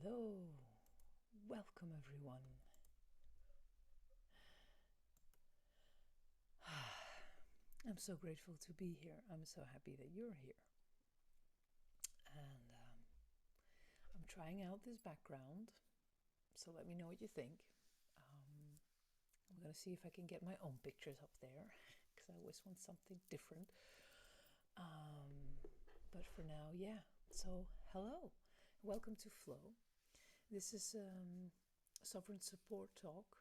Hello, welcome everyone. I'm so grateful to be here. I'm so happy that you're here. And I'm trying out this background, so let me know what you think. I'm going to see if I can get my own pictures up there, because I always want something different. But for now, yeah. So, hello, welcome to Flow. This is Sovereign Support Talk,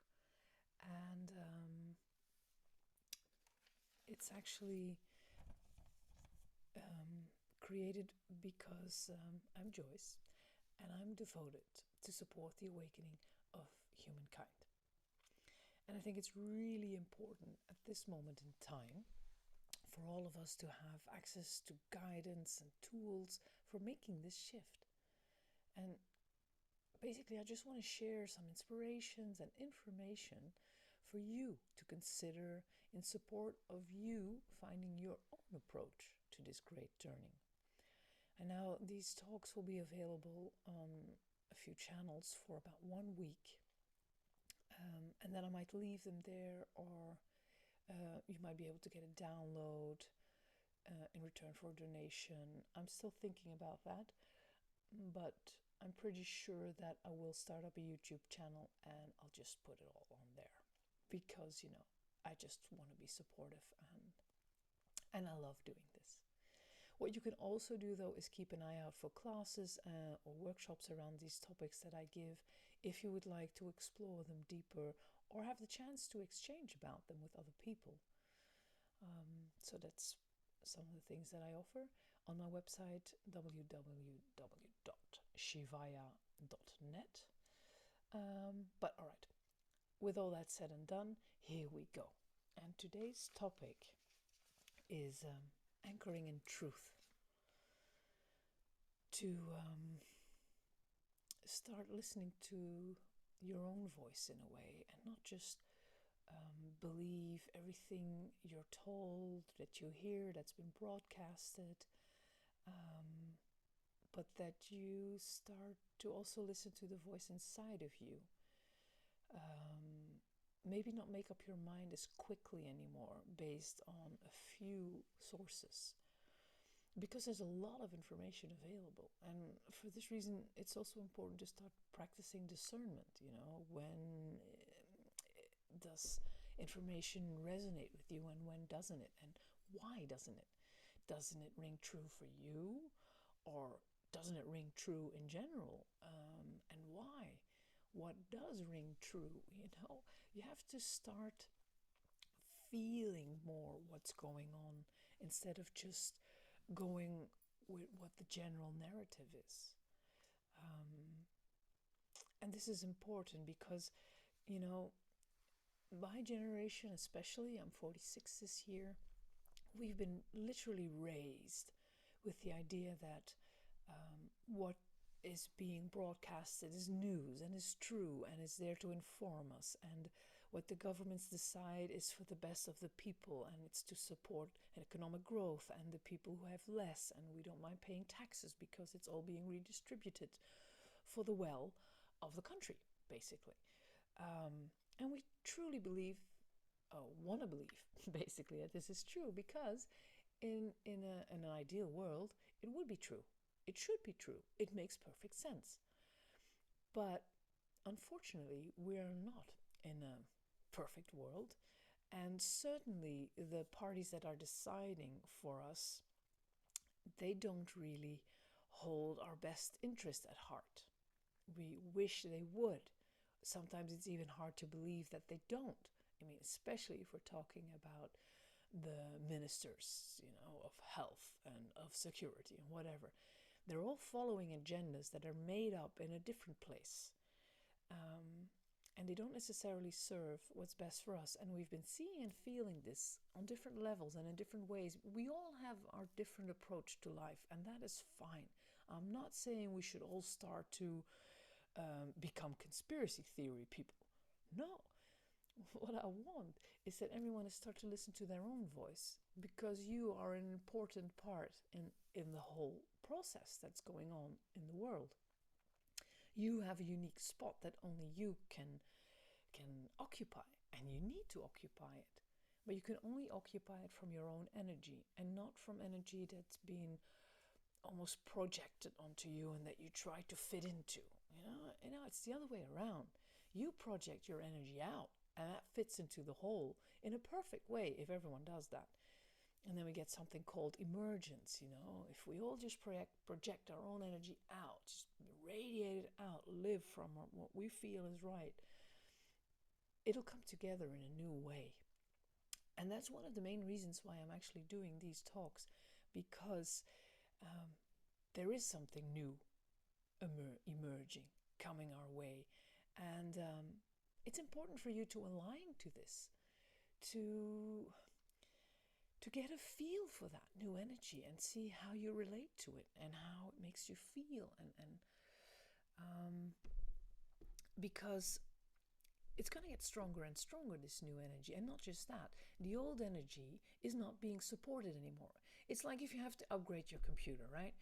and it's actually created because I'm Joyce and I'm devoted to support the awakening of humankind. And I think it's really important at this moment in time for all of us to have access to guidance and tools for making this shift. And basically, I just want to share some inspirations and information for you to consider in support of you finding your own approach to this great journey. And now these talks will be available on a few channels for about 1 week. And then I might leave them there, or you might be able to get a download in return for a donation. I'm still thinking about that, but I'm pretty sure that I will start up a YouTube channel and I'll just put it all on there because, I just want to be supportive and I love doing this. What you can also do, though, is keep an eye out for classes or workshops around these topics that I give if you would like to explore them deeper or have the chance to exchange about them with other people. So that's some of the things that I offer on my website, www.shivaya.net. But all right, with all that said and done, here we go. And today's topic is anchoring in truth. To start listening to your own voice in a way and not just believe everything you're told, that you hear, that's been broadcasted, but that you start to also listen to the voice inside of you. Maybe not make up your mind as quickly anymore based on a few sources, because there's a lot of information available. And for this reason, it's also important to start practicing discernment. When does information resonate with you and when doesn't it, and why doesn't it? Doesn't it ring true for you, or doesn't it ring true in general, and why? What does ring true? You have to start feeling more what's going on instead of just going with what the general narrative is. And this is important because, my generation especially, I'm 46 this year, we've been literally raised with the idea that what is being broadcasted is news and is true and is there to inform us, and what the governments decide is for the best of the people, and it's to support economic growth and the people who have less, and we don't mind paying taxes because it's all being redistributed for the well of the country, basically. And we truly believe, want to believe, basically, that this is true because in an ideal world, it would be true. It should be true. It makes perfect sense. But unfortunately, we are not in a perfect world. And certainly the parties that are deciding for us, they don't really hold our best interest at heart. We wish they would. Sometimes it's even hard to believe that they don't. I mean, especially if we're talking about the ministers, of health and of security and whatever. They're all following agendas that are made up in a different place. And they don't necessarily serve what's best for us. And we've been seeing and feeling this on different levels and in different ways. We all have our different approach to life, and that is fine. I'm not saying we should all start to become conspiracy theory people. No. What I want is that everyone start to listen to their own voice, because you are an important part in the whole process that's going on in the world. You have a unique spot that only you can occupy, and you need to occupy it. But you can only occupy it from your own energy, and not from energy that's been almost projected onto you and that you try to fit into. It's the other way around. You project your energy out, and that fits into the whole in a perfect way if everyone does that. And then we get something called emergence. If we all just project our own energy out, just radiate it out, live from what we feel is right, it'll come together in a new way. And that's one of the main reasons why I'm actually doing these talks, because there is something new emerging, coming our way. And it's important for you to align to this, to get a feel for that new energy and see how you relate to it and how it makes you feel. And because it's going to get stronger and stronger, this new energy. And not just that, the old energy is not being supported anymore. It's like if you have to upgrade your computer, right?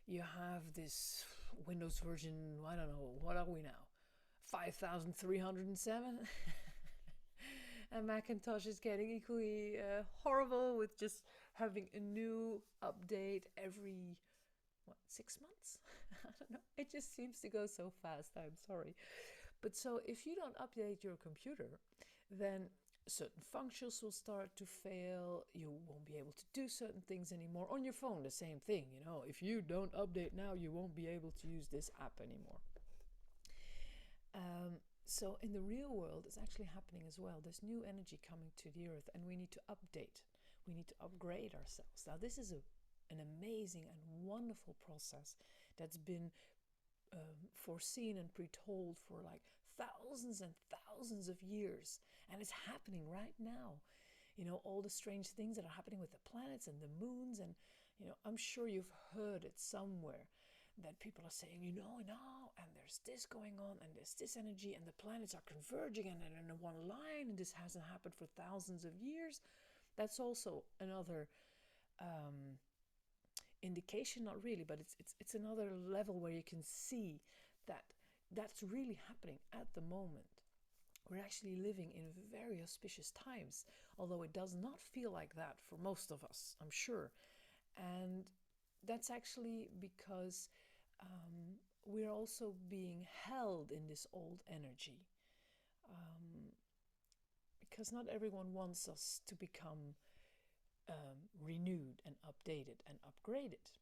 You have this Windows version, I don't know, what are we now? 5,307? And Macintosh is getting equally horrible with just having a new update every, 6 months? I don't know. It just seems to go so fast. I'm sorry. But so if you don't update your computer, then certain functions will start to fail. You won't be able to do certain things anymore. On your phone, the same thing. If you don't update now, you won't be able to use this app anymore. So in the real world, it's actually happening as well. There's new energy coming to the earth, and we need to update. We need to upgrade ourselves. Now, this is an amazing and wonderful process that's been foreseen and pre-told for like thousands and thousands of years, and it's happening right now. All the strange things that are happening with the planets and the moons, and I'm sure you've heard it somewhere that people are saying, and there's this going on, and there's this energy, and the planets are converging and they're in one line, and this hasn't happened for thousands of years. That's also another indication, not really, but it's another level where you can see that that's really happening at the moment. We're actually living in very auspicious times, although it does not feel like that for most of us, I'm sure. And that's actually because we're also being held in this old energy, because not everyone wants us to become renewed and updated and upgraded.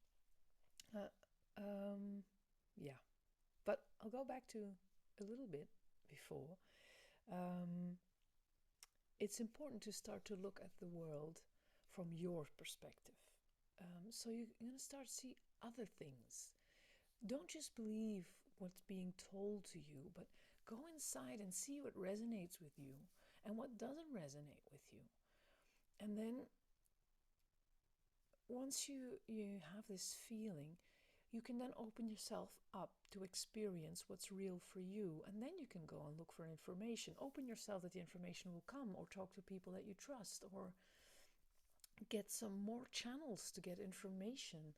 Yeah, but I'll go back to a little bit before. It's important to start to look at the world from your perspective. So you're going to start to see other things. Don't just believe what's being told to you, but go inside and see what resonates with you and what doesn't resonate with you. And then once you have this feeling, you can then open yourself up to experience what's real for you. And then you can go and look for information. Open yourself that the information will come, or talk to people that you trust, or get some more channels to get information.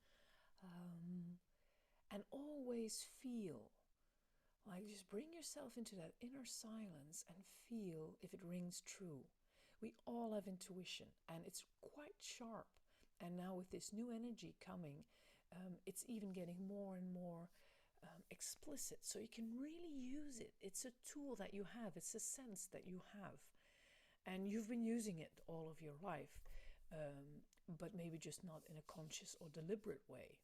And always feel, like, just bring yourself into that inner silence and feel if it rings true. We all have intuition, and it's quite sharp. And now with this new energy coming, it's even getting more and more explicit. So you can really use it. It's a tool that you have. It's a sense that you have. And you've been using it all of your life, but maybe just not in a conscious or deliberate way.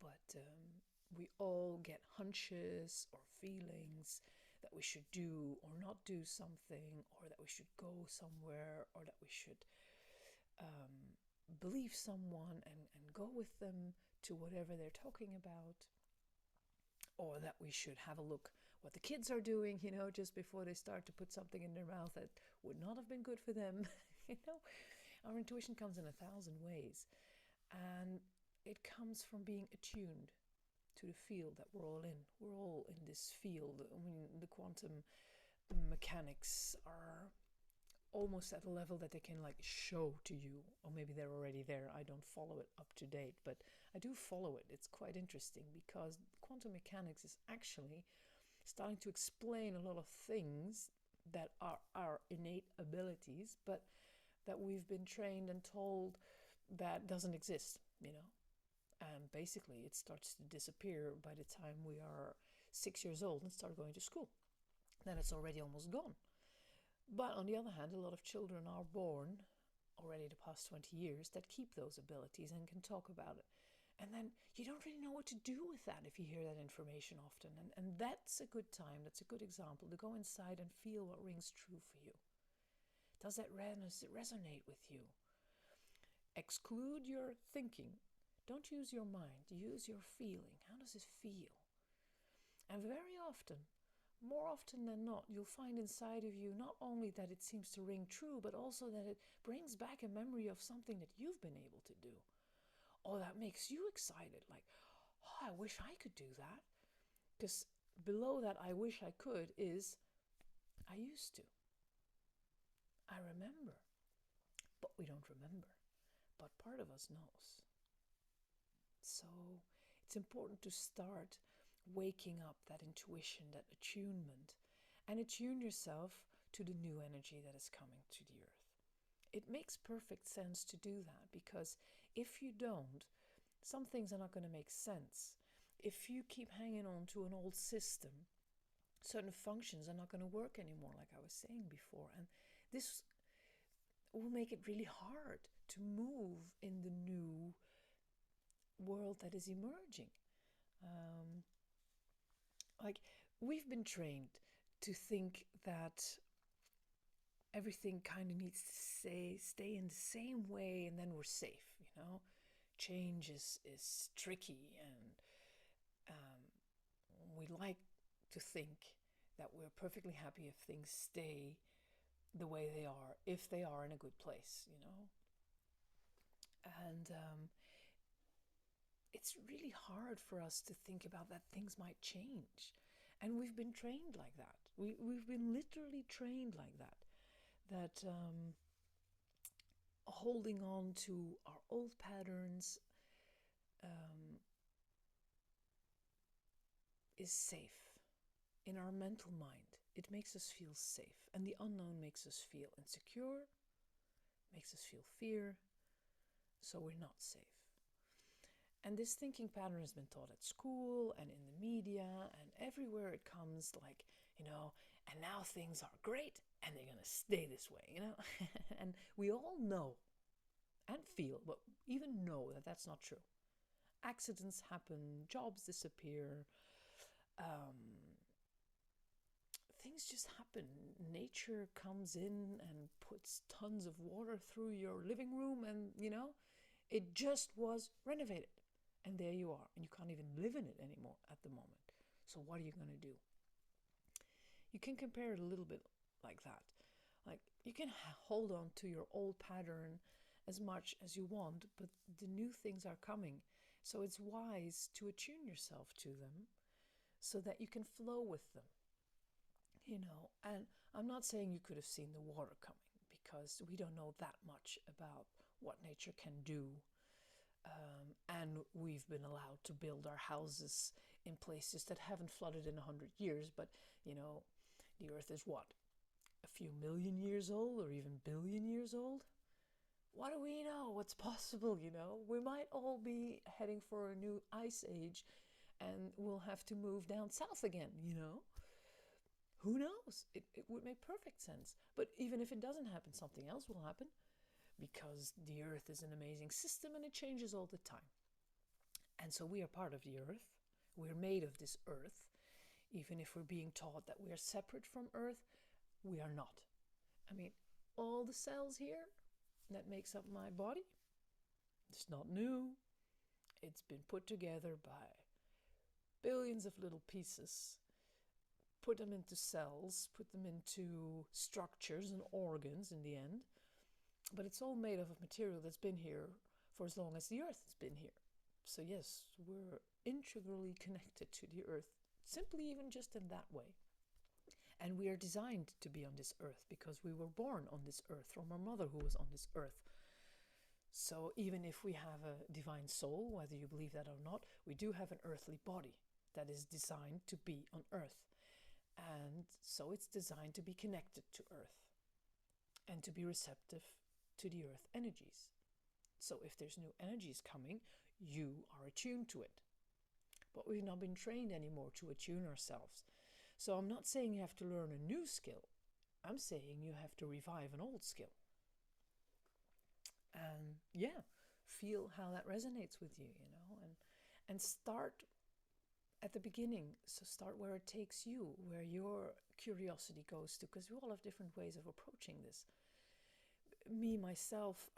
But we all get hunches or feelings that we should do or not do something, or that we should go somewhere, or that we should believe someone and go with them to whatever they're talking about, or that we should have a look what the kids are doing, just before they start to put something in their mouth that would not have been good for them. Our intuition comes in 1,000 ways, and it comes from being attuned to the field that we're all in. We're all in this field. I mean, the quantum mechanics are almost at a level that they can show to you, or maybe they're already there. I don't follow it up to date, but I do follow it. It's quite interesting, because quantum mechanics is actually starting to explain a lot of things that are our innate abilities, but that we've been trained and told that doesn't exist, And basically it starts to disappear by the time we are 6 years old and start going to school. Then it's already almost gone. But on the other hand, a lot of children are born already the past 20 years that keep those abilities and can talk about it. And then you don't really know what to do with that if you hear that information often. And that's a good time, that's a good example to go inside and feel what rings true for you. Does it resonate with you? Exclude your thinking. Don't use your mind, use your feeling. How does it feel? And very often, more often than not, you'll find inside of you not only that it seems to ring true, but also that it brings back a memory of something that you've been able to do. Or that makes you excited, like, oh, I wish I could do that. Because below that I wish I could is, I used to. I remember. But we don't remember. But part of us knows. So it's important to start waking up that intuition, that attunement, and attune yourself to the new energy that is coming to the earth. It makes perfect sense to do that, because if you don't, some things are not going to make sense. If you keep hanging on to an old system, certain functions are not going to work anymore, like I was saying before. And this will make it really hard to move in the new world that is emerging. Like, we've been trained to think that everything kind of needs to stay in the same way, and then we're safe, Change is tricky, and we like to think that we're perfectly happy if things stay the way they are, if they are in a good place, And it's really hard for us to think about that things might change. And we've been trained like that. We've been literally trained like that. That holding on to our old patterns is safe. In our mental mind, it makes us feel safe. And the unknown makes us feel insecure, makes us feel fear, so we're not safe. And this thinking pattern has been taught at school and in the media and everywhere it comes, like, and now things are great and they're going to stay this way, And we all know and feel, but even know that that's not true. Accidents happen, jobs disappear, things just happen. Nature comes in and puts tons of water through your living room and, it just was renovated. And there you are. And you can't even live in it anymore at the moment. So what are you going to do? You can compare it a little bit like that. Like, you can hold on to your old pattern as much as you want, but the new things are coming. So it's wise to attune yourself to them so that you can flow with them. And I'm not saying you could have seen the water coming, because we don't know that much about what nature can do. And we've been allowed to build our houses in places that haven't flooded in 100 years, but the earth is what? A few million years old, or even billion years old? What do we know? What's possible, We might all be heading for a new ice age, and we'll have to move down south again, Who knows? It would make perfect sense. But even if it doesn't happen, something else will happen, because the earth is an amazing system and it changes all the time. And so we are part of the earth. We're made of this earth. Even if we're being taught that we are separate from earth, we are not. I mean, all the cells here that makes up my body, it's not new. It's been put together by billions of little pieces, put them into cells, put them into structures and organs in the end. But it's all made of material that's been here for as long as the earth has been here. So yes, we're integrally connected to the earth, simply even just in that way. And we are designed to be on this earth because we were born on this earth from our mother who was on this earth. So even if we have a divine soul, whether you believe that or not, we do have an earthly body. that is designed to be on Earth. And so it's designed to be connected to Earth and to be receptive to the Earth energies. So if there's new energies coming, you are attuned to it. But we've not been trained anymore to attune ourselves. So I'm not saying you have to learn a new skill. I'm saying you have to revive an old skill. And yeah, feel how that resonates with you, and start at the beginning. So start where it takes you, where your curiosity goes to, because we all have different ways of approaching this. Me, myself,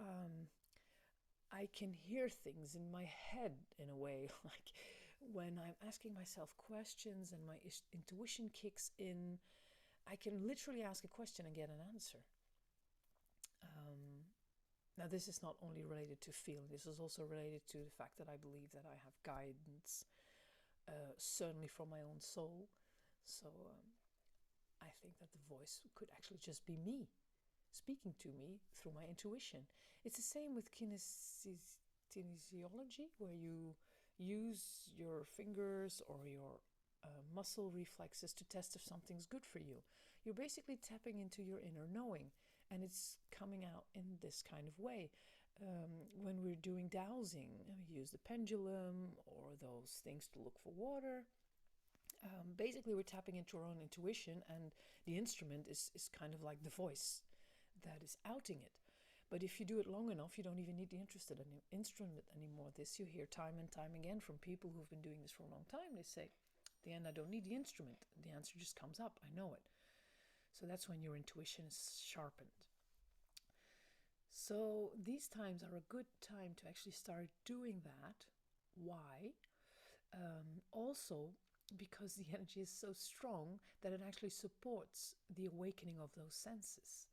I can hear things in my head in a way, like when I'm asking myself questions and my intuition kicks in, I can literally ask a question and get an answer. Now, this is not only related to feeling, this is also related to the fact that I believe that I have guidance, certainly from my own soul. So I think that the voice could actually just be me, speaking to me through my intuition. It's the same with kinesiology, where you use your fingers or your muscle reflexes to test if something's good for you. You're basically tapping into your inner knowing, and it's coming out in this kind of way. When we're doing dowsing, we use the pendulum or those things to look for water. Basically, we're tapping into our own intuition, and the instrument is kind of like the voice that is outing it. But if you do it long enough, you don't even need the instrument anymore. This you hear time and time again from people who've been doing this for a long time. They say, at the end, I don't need the instrument. The answer just comes up. I know it. So that's when your intuition is sharpened. So these times are a good time to actually start doing that. Why? Also, because the energy is so strong that it actually supports the awakening of those senses.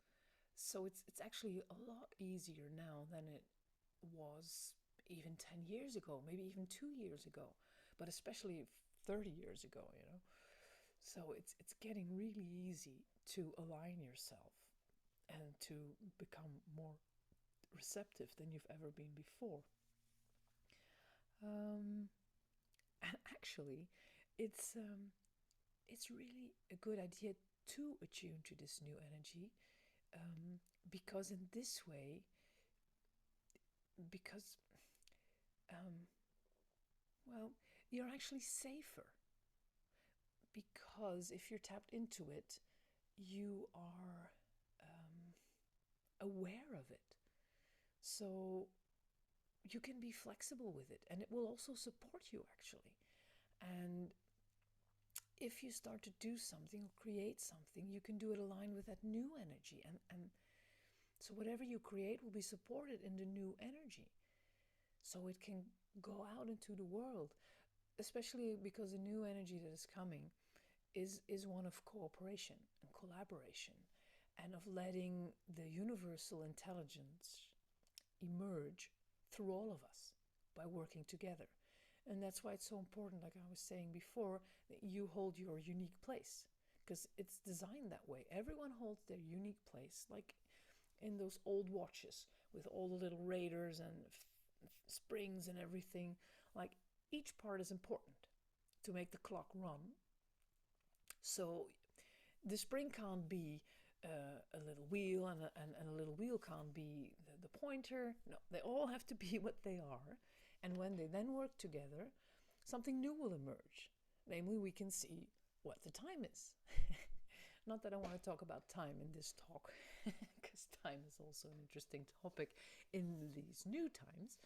So it's actually a lot easier now than it was even 10 years ago, maybe even 2 years ago, but especially 30 years ago, So it's getting really easy to align yourself and to become more receptive than you've ever been before. And actually, it's really a good idea to attune to this new energy, because in this way, well, you're actually safer. Because if you're tapped into it, you are aware of it. So you can be flexible with it, and it will also support you, actually. And if you start to do something or create something, you can do it aligned with that new energy. And so whatever you create will be supported in the new energy. So it can go out into the world, especially because the new energy that is coming is one of cooperation and collaboration, and of letting the universal intelligence emerge through all of us by working together. And that's why it's so important, like I was saying before, that you hold your unique place, because it's designed that way. Everyone holds their unique place, like in those old watches with all the little radars and springs and everything. Like, each part is important to make the clock run. So the spring can't be a little wheel, and a little wheel can't be the pointer. No, they all have to be what they are. And when they then work together, something new will emerge. Namely, we can see what the time is. Not that I want to talk about time in this talk, because time is also an interesting topic in these new times.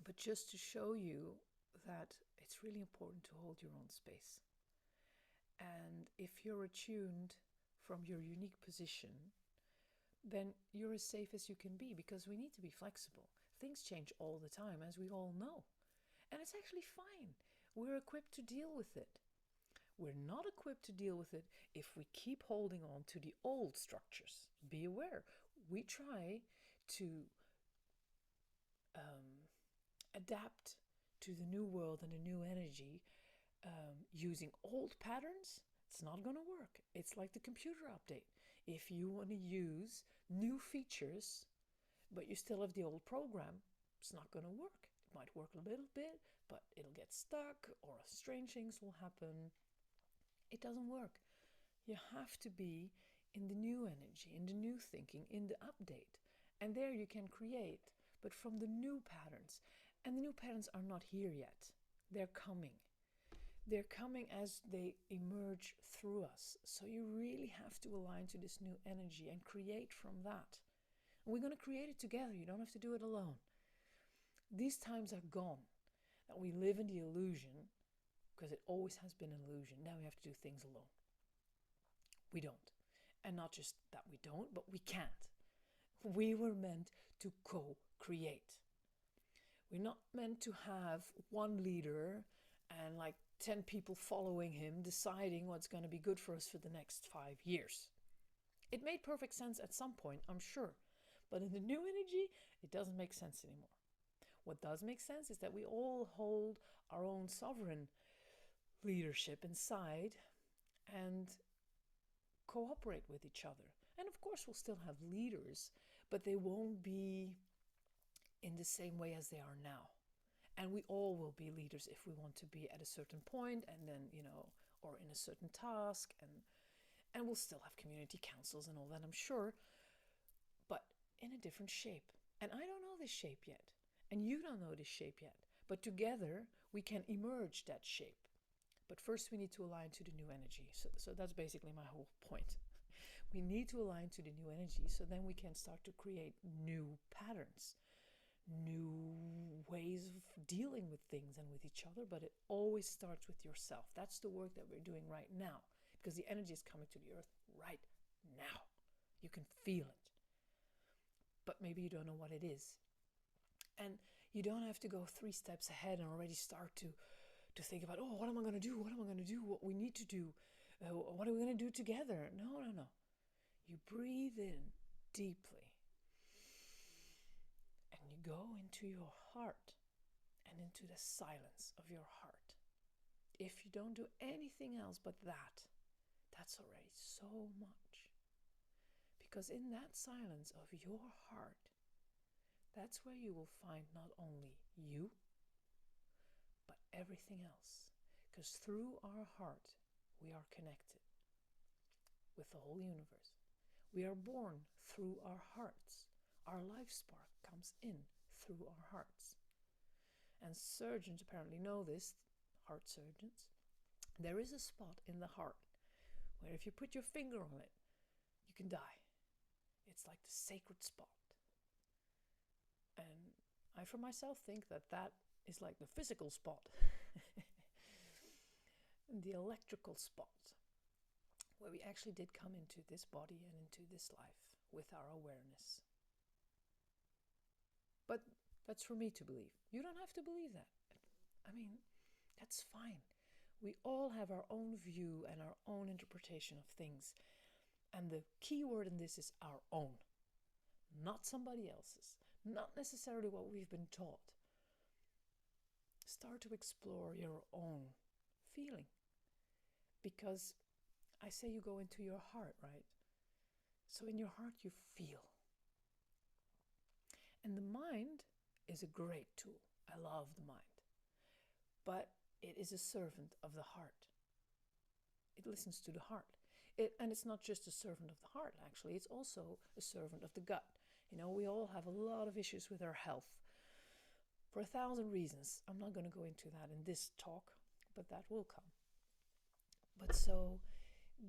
But just to show you that it's really important to hold your own space. And if you're attuned from your unique position, then you're as safe as you can be, because we need to be flexible. Things change all the time, as we all know. And it's actually fine. We're equipped to deal with it. We're not equipped to deal with it if we keep holding on to the old structures. Be aware, we try to adapt to the new world and the new energy using old patterns. It's not going to work. It's like the computer update. If you want to use new features, but you still have the old program, it's not going to work, might work a little bit, but it'll get stuck or strange things will happen. It doesn't work. You have to be in the new energy, in the new thinking, in the update. And there you can create, but from the new patterns. And the new patterns are not here yet. They're coming. They're coming as they emerge through us. So you really have to align to this new energy and create from that. And we're going to create it together. You don't have to do it alone. These times are gone. That we live in the illusion, because it always has been an illusion. Now we have to do things alone. We don't. And not just that we don't, but we can't. We were meant to co-create. We're not meant to have one leader and like 10 people following him deciding what's going to be good for us for the next 5 years. It made perfect sense at some point, I'm sure. But in the new energy, it doesn't make sense anymore. What does make sense is that we all hold our own sovereign leadership inside and cooperate with each other. And of course, we'll still have leaders, but they won't be in the same way as they are now. And we all will be leaders if we want to be at a certain point, and then, or in a certain task, and we'll still have community councils and all that, I'm sure, but in a different shape. And I don't know this shape yet, and you don't know this shape yet, but together we can emerge that shape. But first we need to align to the new energy. So that's basically my whole point. We need to align to the new energy, so then we can start to create new patterns, new ways of dealing with things and with each other, but it always starts with yourself. That's the work that we're doing right now, because the energy is coming to the earth right now. You can feel it, but maybe you don't know what it is. And you don't have to go 3 steps ahead and already start to think about, what am I going to do? What am I going to do? What we need to do? What are we going to do together? No. You breathe in deeply. And you go into your heart and into the silence of your heart. If you don't do anything else but that, that's already so much. Because in that silence of your heart, that's where you will find not only you, but everything else. Because through our heart, we are connected with the whole universe. We are born through our hearts. Our life spark comes in through our hearts. And surgeons apparently know this, heart surgeons. There is a spot in the heart where if you put your finger on it, you can die. It's like the sacred spot. And I for myself think that is like the physical spot. The electrical spot, where we actually did come into this body and into this life with our awareness. But that's for me to believe. You don't have to believe that. I mean, that's fine. We all have our own view and our own interpretation of things. And the key word in this is our own, not somebody else's, not necessarily what we've been taught. Start to explore your own feeling. Because I say you go into your heart, right? So in your heart you feel. And the mind is a great tool. I love the mind. But it is a servant of the heart. It listens to the heart. And it's not just a servant of the heart, actually. It's also a servant of the gut. We all have a lot of issues with our health for 1,000 reasons. I'm not going to go into that in this talk, but that will come. But so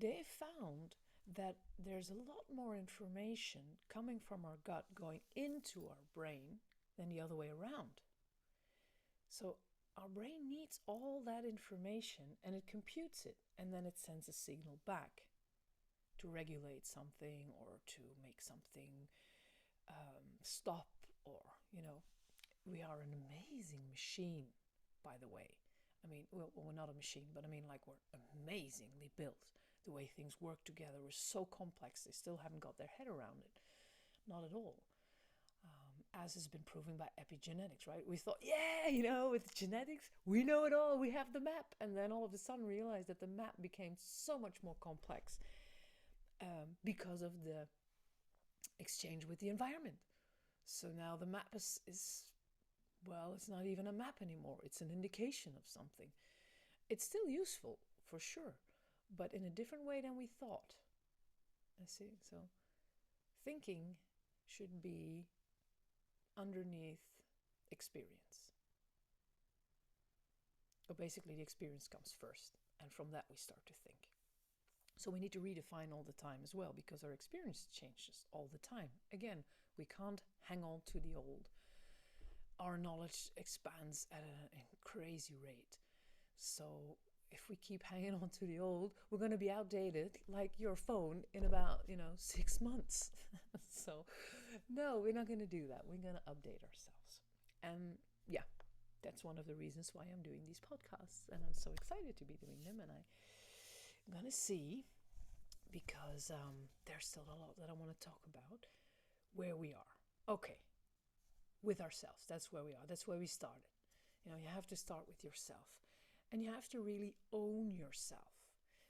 they found that there's a lot more information coming from our gut going into our brain than the other way around. So our brain needs all that information and it computes it, and then it sends a signal back to regulate something or to make something stop, or, we are an amazing machine, by the way. I mean, well, we're not a machine, but I mean, like, we're amazingly built. The way things work together is so complex, they still haven't got their head around it. Not at all. As has been proven by epigenetics, right? We thought, with genetics, we know it all, we have the map. And then all of a sudden realized that the map became so much more complex because of the exchange with the environment. So now the map is Well, it's not even a map anymore. It's an indication of something. It's still useful, for sure, but in a different way than we thought. I see. So thinking should be underneath experience. Or basically, the experience comes first, and from that we start to think. So we need to redefine all the time as well, because our experience changes all the time. Again, we can't hang on to the old. Our knowledge expands at a crazy rate. So if we keep hanging on to the old, we're going to be outdated like your phone in about, 6 months. So no, we're not going to do that. We're going to update ourselves. And yeah, that's one of the reasons why I'm doing these podcasts. And I'm so excited to be doing them. And I'm going to see, because there's still a lot that I want to talk about, where we are. Okay, with ourselves. That's where we are. That's where we started. You have to start with yourself. And you have to really own yourself,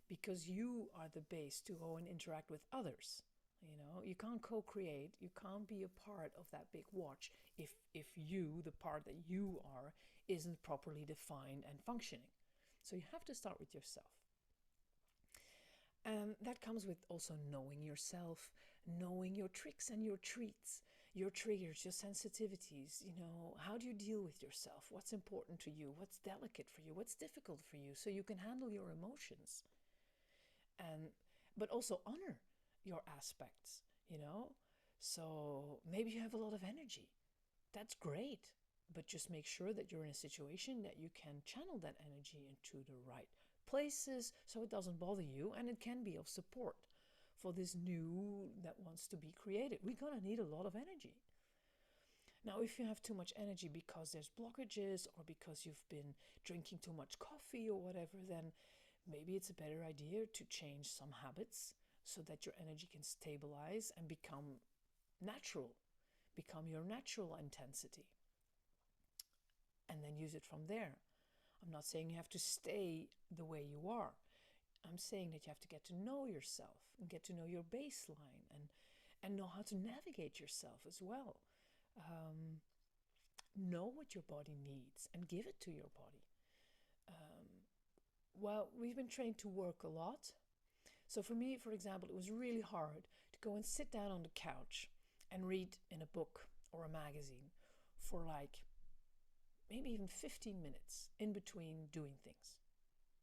because you are the base to go and interact with others. You can't co-create. You can't be a part of that big watch if you, the part that you are, isn't properly defined and functioning. So you have to start with yourself. And that comes with also knowing yourself, knowing your tricks and your treats, your triggers, your sensitivities. How do you deal with yourself? What's important to you? What's delicate for you? What's difficult for you? So you can handle your emotions. But also honor your aspects, So maybe you have a lot of energy. That's great. But just make sure that you're in a situation that you can channel that energy into the right places, so it doesn't bother you, and it can be of support for this new that wants to be created. We're going to need a lot of energy. Now, if you have too much energy because there's blockages, or because you've been drinking too much coffee or whatever, then maybe it's a better idea to change some habits so that your energy can stabilize and become natural, become your natural intensity, and then use it from there. I'm not saying you have to stay the way you are. I'm saying that you have to get to know yourself and get to know your baseline, and know how to navigate yourself as well. Know what your body needs and give it to your body. Well, we've been trained to work a lot. So for me, for example, it was really hard to go and sit down on the couch and read in a book or a magazine for maybe even 15 minutes in between doing things.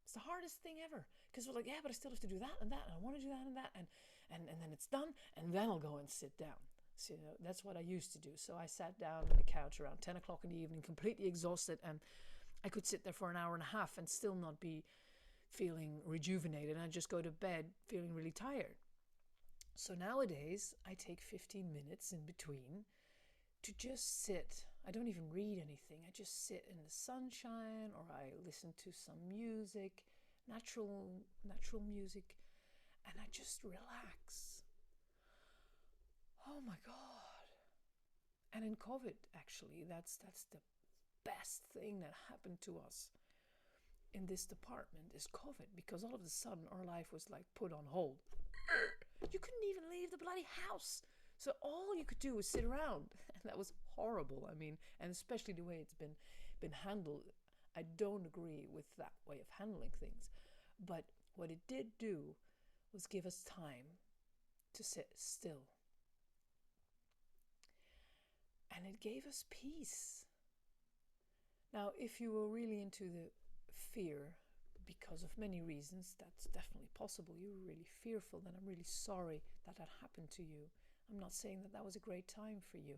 It's the hardest thing ever, because we're like, yeah, but I still have to do that and that, and I want to do that and that, and then it's done, and then I'll go and sit down. So that's what I used to do. So I sat down on the couch around 10 o'clock in the evening, completely exhausted, and I could sit there for an hour and a half and still not be feeling rejuvenated, and I'd just go to bed feeling really tired. So nowadays, I take 15 minutes in between to just sit. I don't even read anything. I just sit in the sunshine, or I listen to some music, natural music, and I just relax. Oh my God. And in COVID, actually, that's the best thing that happened to us in this department is COVID, because all of a sudden our life was put on hold. You couldn't even leave the bloody house. So all you could do was sit around. And that was horrible. And especially the way it's been handled. I don't agree with that way of handling things. But what it did do was give us time to sit still. And it gave us peace. Now, if you were really into the fear, because of many reasons, that's definitely possible. You were really fearful, then I'm really sorry that happened to you. I'm not saying that was a great time for you.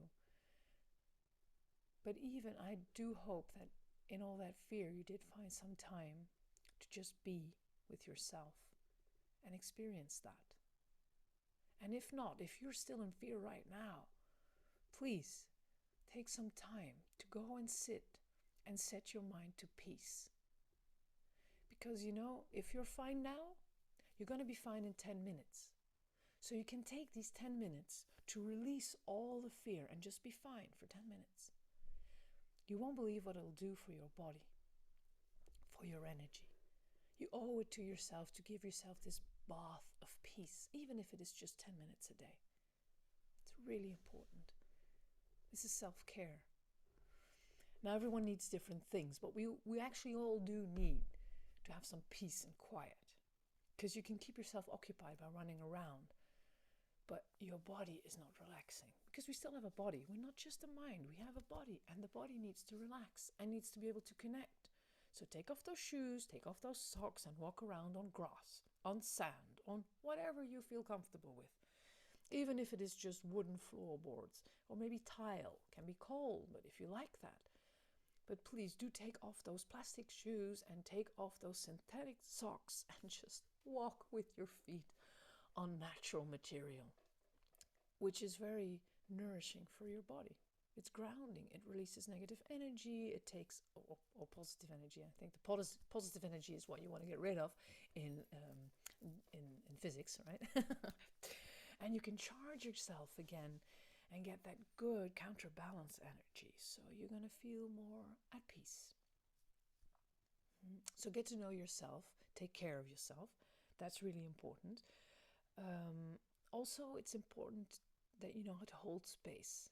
But even I do hope that in all that fear, you did find some time to just be with yourself and experience that. And if not, if you're still in fear right now, please take some time to go and sit and set your mind to peace. Because if you're fine now, you're going to be fine in 10 minutes. So you can take these 10 minutes to release all the fear and just be fine for 10 minutes. You won't believe what it'll do for your body, for your energy. You owe it to yourself to give yourself this bath of peace, even if it is just 10 minutes a day. It's really important. This is self-care. Now, everyone needs different things, but we actually all do need to have some peace and quiet, because you can keep yourself occupied by running around, but your body is not relaxing, because we still have a body. We're not just a mind, we have a body, and the body needs to relax and needs to be able to connect. So take off those shoes, take off those socks, and walk around on grass, on sand, on whatever you feel comfortable with. Even if it is just wooden floorboards, or maybe tile, can be cold, but if you like that. But please do take off those plastic shoes and take off those synthetic socks and just walk with your feet on natural material, which is very nourishing for your body. It's grounding. It releases negative energy. It takes or positive energy. I think the positive energy is what you want to get rid of in physics, right? And you can charge yourself again and get that good counterbalance energy. So you're going to feel more at peace. So get to know yourself. Take care of yourself. That's really important. Also, it's important that you know how to hold space.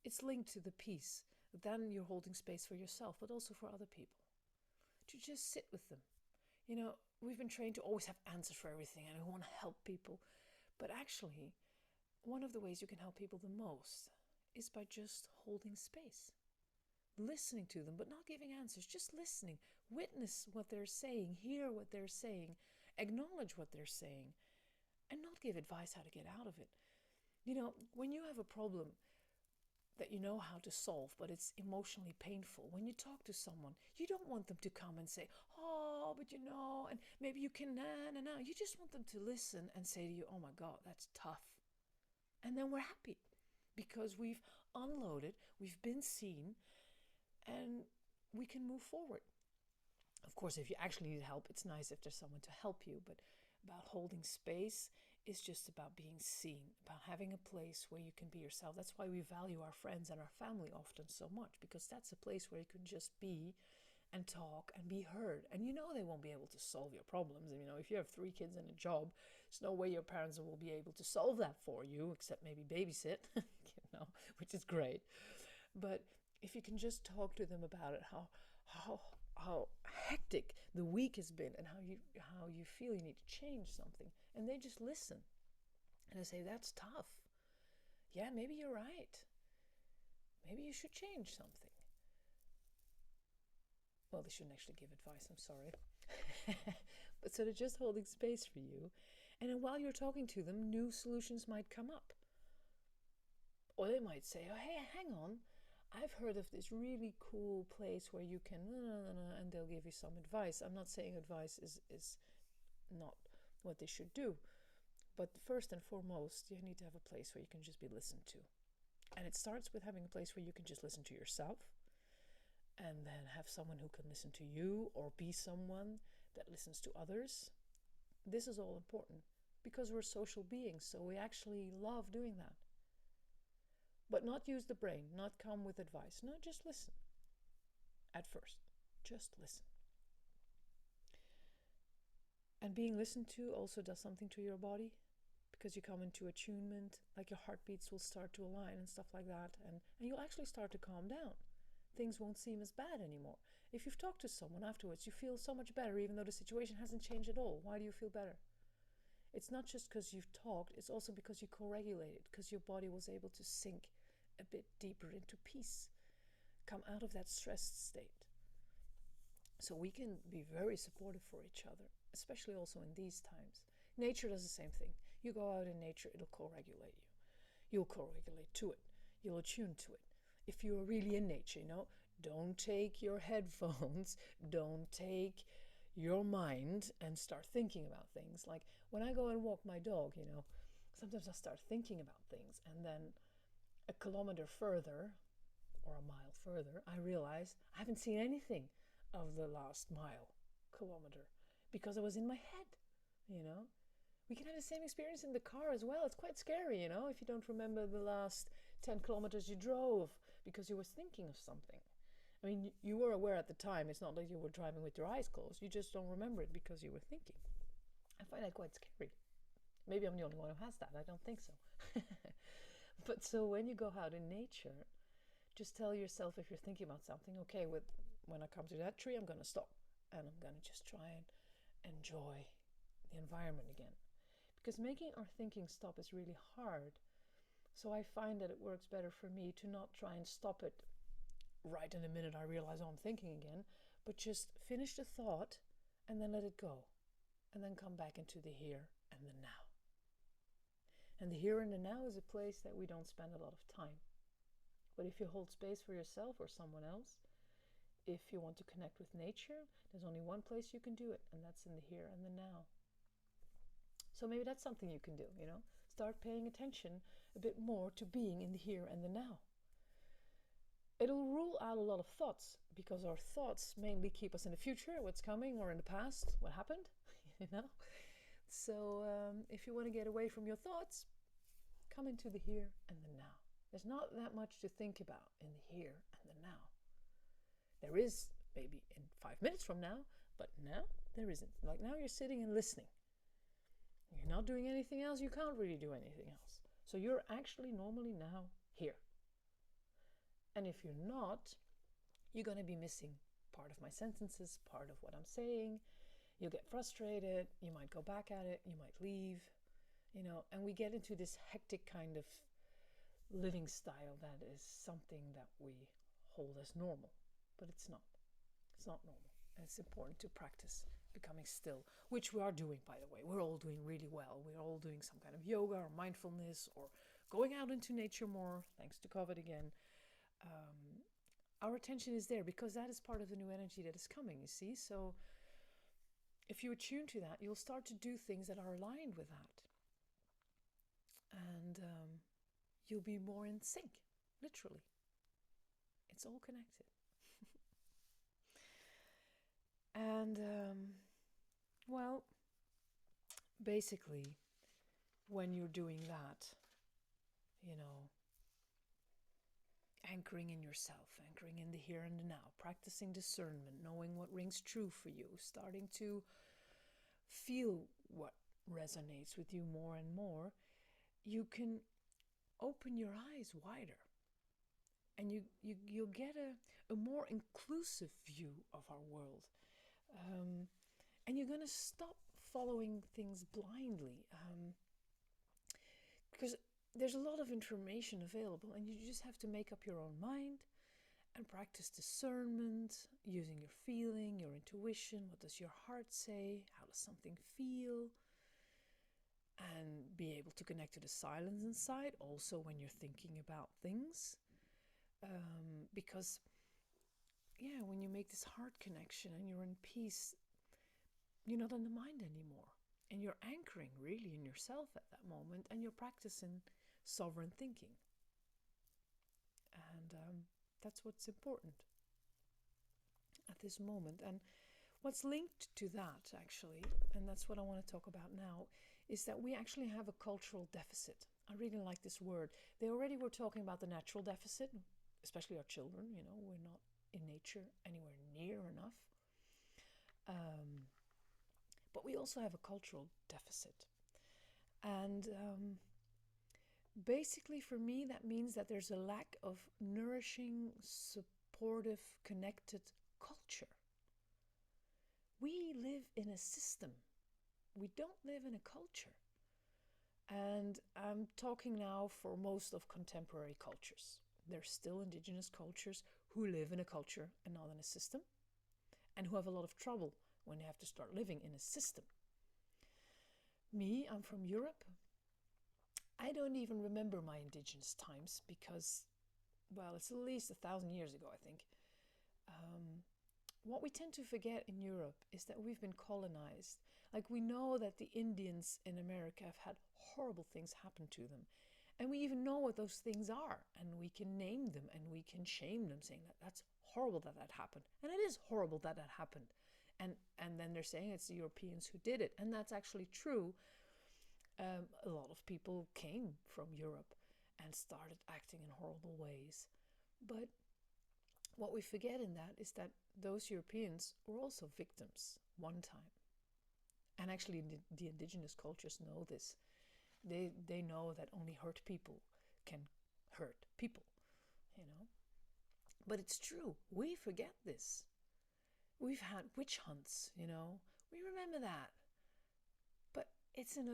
It's linked to the peace. Then you're holding space for yourself, but also for other people. To just sit with them. You know, we've been trained to always have answers for everything, and we want to help people. But actually, one of the ways you can help people the most is by just holding space. Listening to them, but not giving answers, just listening. Witness what they're saying, hear what they're saying, acknowledge what they're saying, and not give advice how to get out of it. You know, when you have a problem that you know how to solve, but it's emotionally painful, when you talk to someone, you don't want them to come and say, oh, but you know, and maybe you can, nah. You just want them to listen and say to you, oh my God, that's tough. And then we're happy because we've unloaded, we've been seen, and we can move forward. Of course, if you actually need help, it's nice if there's someone to help you, but about holding space is just about being seen, about having a place where you can be yourself. That's why we value our friends and our family often so much, because that's a place where you can just be and talk and be heard. And you know they won't be able to solve your problems. And you know, if you have 3 kids and a job, there's no way your parents will be able to solve that for you, except maybe babysit, you know, which is great. But if you can just talk to them about it, how hectic the week has been, and how you feel you need to change something, and they just listen, and they say, that's tough. Yeah, maybe you're right. Maybe you should change something. Well, they shouldn't actually give advice, I'm sorry. But so they're just holding space for you, and then while you're talking to them, new solutions might come up. Or they might say, oh, hey, hang on, I've heard of this really cool place where you can, and they'll give you some advice. I'm not saying advice is not what they should do. But first and foremost, you need to have a place where you can just be listened to. And it starts with having a place where you can just listen to yourself, and then have someone who can listen to you, or be someone that listens to others. This is all important because we're social beings, so we actually love doing that. But not use the brain, not come with advice. No, just listen. At first, just listen. And being listened to also does something to your body, because you come into attunement, like your heartbeats will start to align and stuff like that, and you'll actually start to calm down. Things won't seem as bad anymore. If you've talked to someone afterwards, you feel so much better, even though the situation hasn't changed at all. Why do you feel better? It's not just because you've talked, it's also because you co-regulated, because your body was able to sink a bit deeper into peace, come out of that stressed state. So we can be very supportive for each other, especially also in these times. Nature does the same thing. You go out in nature, it'll co-regulate you. You'll co-regulate to it. You'll attune to it. If you're really in nature, you know, don't take your headphones, don't take your mind and start thinking about things. Like when I go and walk my dog, you know, sometimes I start thinking about things, and then a kilometer further or a mile further, I realize I haven't seen anything of the last kilometer, because I was in my head, you know. We can have the same experience in the car as well. It's quite scary, you know, if you don't remember the last 10 kilometers you drove because you were thinking of something. I mean, you were aware at the time. It's not like you were driving with your eyes closed. You just don't remember it because you were thinking. I find that quite scary. Maybe I'm the only one who has that. I don't think so. But so when you go out in nature, Just tell yourself, if you're thinking about something, okay, when I come to that tree, I'm going to stop and I'm going to just try and enjoy the environment again. Because making our thinking stop is really hard. So I find that it works better for me to not try and stop it right in the minute I realize, oh, I'm thinking again, but just finish the thought and then let it go. And then come back into the here and the now. And the here and the now is a place that we don't spend a lot of time. But if you hold space for yourself or someone else, if you want to connect with nature, there's only one place you can do it, and that's in the here and the now. So maybe that's something you can do, Start paying attention a bit more to being in the here and the now. It'll rule out a lot of thoughts, because our thoughts mainly keep us in the future, what's coming, or in the past, what happened, So if you want to get away from your thoughts, come into the here and the now. There's not that much to think about in the here and the now. There is maybe in 5 minutes from now, but now there isn't. Like now you're sitting and listening. You're not doing anything else. You can't really do anything else. So you're actually normally now here. And if you're not, you're going to be missing part of my sentences, part of what I'm saying. You'll get frustrated. You might go back at it. You might leave, and we get into this hectic kind of living style that is something that we hold as normal, but it's not. It's not normal. And it's important to practice becoming still, which we are doing, by the way. We're all doing really well. We're all doing some kind of yoga or mindfulness or going out into nature more, thanks to COVID again. Our attention is there because that is part of the new energy that is coming, you see. So if you attune to that, you'll start to do things that are aligned with that. And you'll be more in sync, literally. It's all connected. And, basically, when you're doing that, anchoring in yourself, anchoring in the here and the now, practicing discernment, knowing what rings true for you, starting to feel what resonates with you more and more, you can open your eyes wider. And you'll get a more inclusive view of our world. And you're going to stop following things blindly. Because there's a lot of information available, and you just have to make up your own mind and practice discernment, using your feeling, your intuition. What does your heart say? How does something feel? And be able to connect to the silence inside, also when you're thinking about things. Because, when you make this heart connection and you're in peace, you're not in the mind anymore. And you're anchoring really in yourself at that moment, and you're practicing sovereign thinking. And that's what's important at this moment. And what's linked to that, actually, and that's what I want to talk about now, is that we actually have a cultural deficit. I really like this word. They already were talking about the natural deficit, especially our children. We're not in nature anywhere near enough. But we also have a cultural deficit. And basically for me, that means that there's a lack of nourishing, supportive, connected culture. We live in a system. We don't live in a culture. And I'm talking now for most of contemporary cultures. There's still indigenous cultures who live in a culture and not in a system, and who have a lot of trouble when they have to start living in a system. Me, I'm from Europe. I don't even remember my indigenous times because, it's at least 1,000 years ago, I think. What we tend to forget in Europe is that we've been colonized. Like, we know that the Indians in America have had horrible things happen to them. And we even know what those things are. And we can name them and we can shame them, saying that that's horrible that happened. And it is horrible that happened. And then they're saying it's the Europeans who did it. And that's actually true. A lot of people came from Europe and started acting in horrible ways. But what we forget in that is that those Europeans were also victims one time. And actually the indigenous cultures know this. They know that only hurt people can hurt people, But it's true, we forget this. We've had witch hunts, you know, we remember that. But it's in a,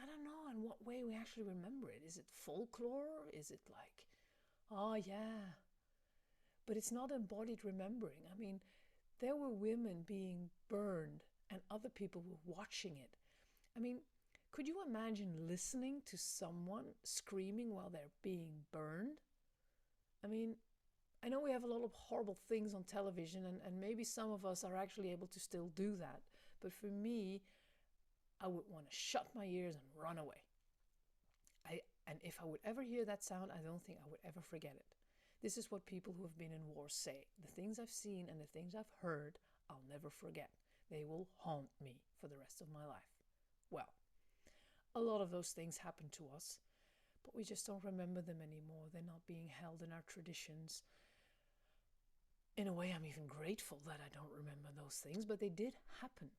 I don't know in what way we actually remember it. Is it folklore? Is it like, oh yeah, but it's not embodied remembering. I mean, there were women being burned and other people were watching it. I mean, could you imagine listening to someone screaming while they're being burned? I mean, I know we have a lot of horrible things on television, and maybe some of us are actually able to still do that. But for me, I would want to shut my ears and run away. And if I would ever hear that sound, I don't think I would ever forget it. This is what people who have been in war say. The things I've seen and the things I've heard, I'll never forget. They will haunt me for the rest of my life. Well, a lot of those things happen to us, but we just don't remember them anymore. They're not being held in our traditions. In a way, I'm even grateful that I don't remember those things, but they did happen.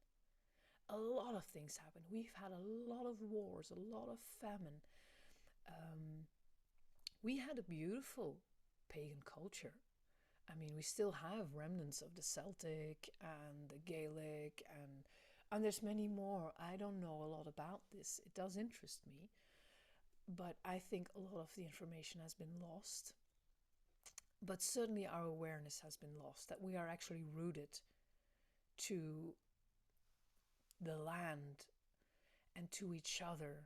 A lot of things happened. We've had a lot of wars, a lot of famine. We had a beautiful pagan culture. I mean, we still have remnants of the Celtic and the Gaelic, and there's many more. I don't know a lot about this. It does interest me, but I think a lot of the information has been lost. But certainly our awareness has been lost, that we are actually rooted to the land and to each other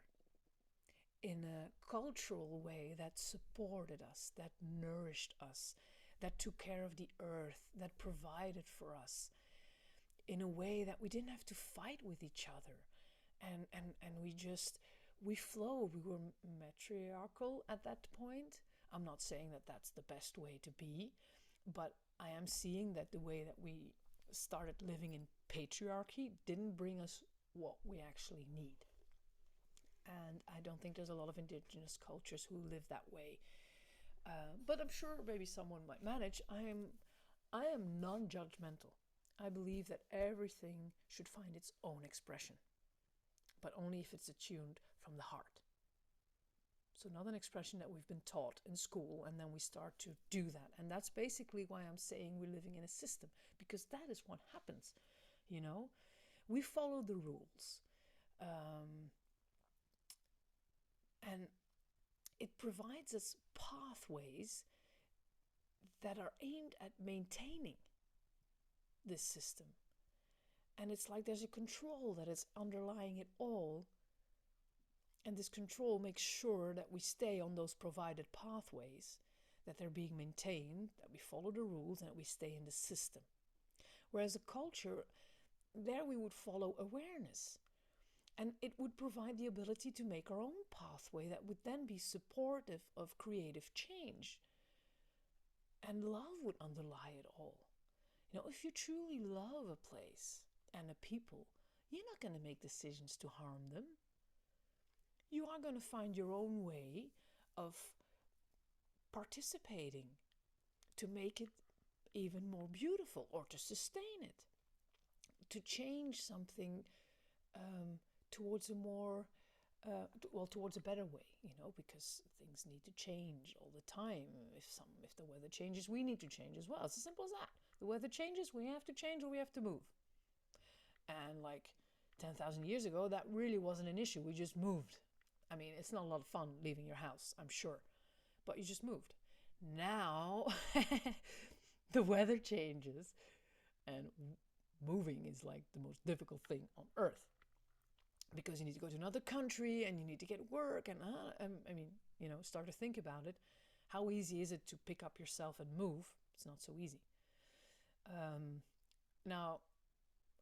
in a cultural way that supported us, that nourished us, that took care of the earth, that provided for us in a way that we didn't have to fight with each other. And we flowed. We were matriarchal at that point. I'm not saying that that's the best way to be, but I am seeing that the way that we started living in patriarchy didn't bring us what we actually need. And I don't think there's a lot of indigenous cultures who live that way. But I'm sure maybe someone might manage. I am non-judgmental. I believe that everything should find its own expression, but only if it's attuned from the heart. So not an expression that we've been taught in school and then we start to do that. And that's basically why I'm saying we're living in a system, because that is what happens. You know, we follow the rules. And it provides us pathways that are aimed at maintaining this system. And it's like there's a control that is underlying it all. And this control makes sure that we stay on those provided pathways, that they're being maintained, that we follow the rules, and that we stay in the system. Whereas a culture, there we would follow awareness. And it would provide the ability to make our own pathway that would then be supportive of creative change. And love would underlie it all. You know, if you truly love a place and a people, you're not going to make decisions to harm them. You are going to find your own way of participating to make it even more beautiful, or to sustain it, to change something towards a more, towards a better way, you know, because things need to change all the time. If the weather changes, we need to change as well. It's as simple as that. The weather changes, we have to change, or we have to move. And like 10,000 years ago, that really wasn't an issue. We just moved. I mean, it's not a lot of fun leaving your house, I'm sure, but you just moved. Now, the weather changes, and moving is like the most difficult thing on earth, because you need to go to another country and you need to get work. And I mean, you know, start to think about it. How easy is it to pick up yourself and move? It's not so easy. Now,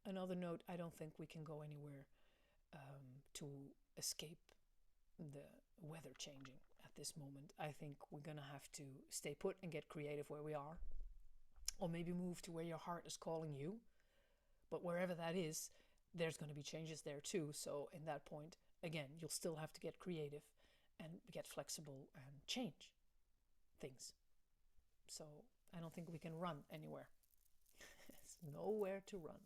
another note, I don't think we can go anywhere to escape the weather changing at this moment. I think we're going to have to stay put and get creative where we are, or maybe move to where your heart is calling you. But wherever that is, there's going to be changes there too. So in that point, again, you'll still have to get creative and get flexible and change things. So I don't think we can run anywhere. There's nowhere to run.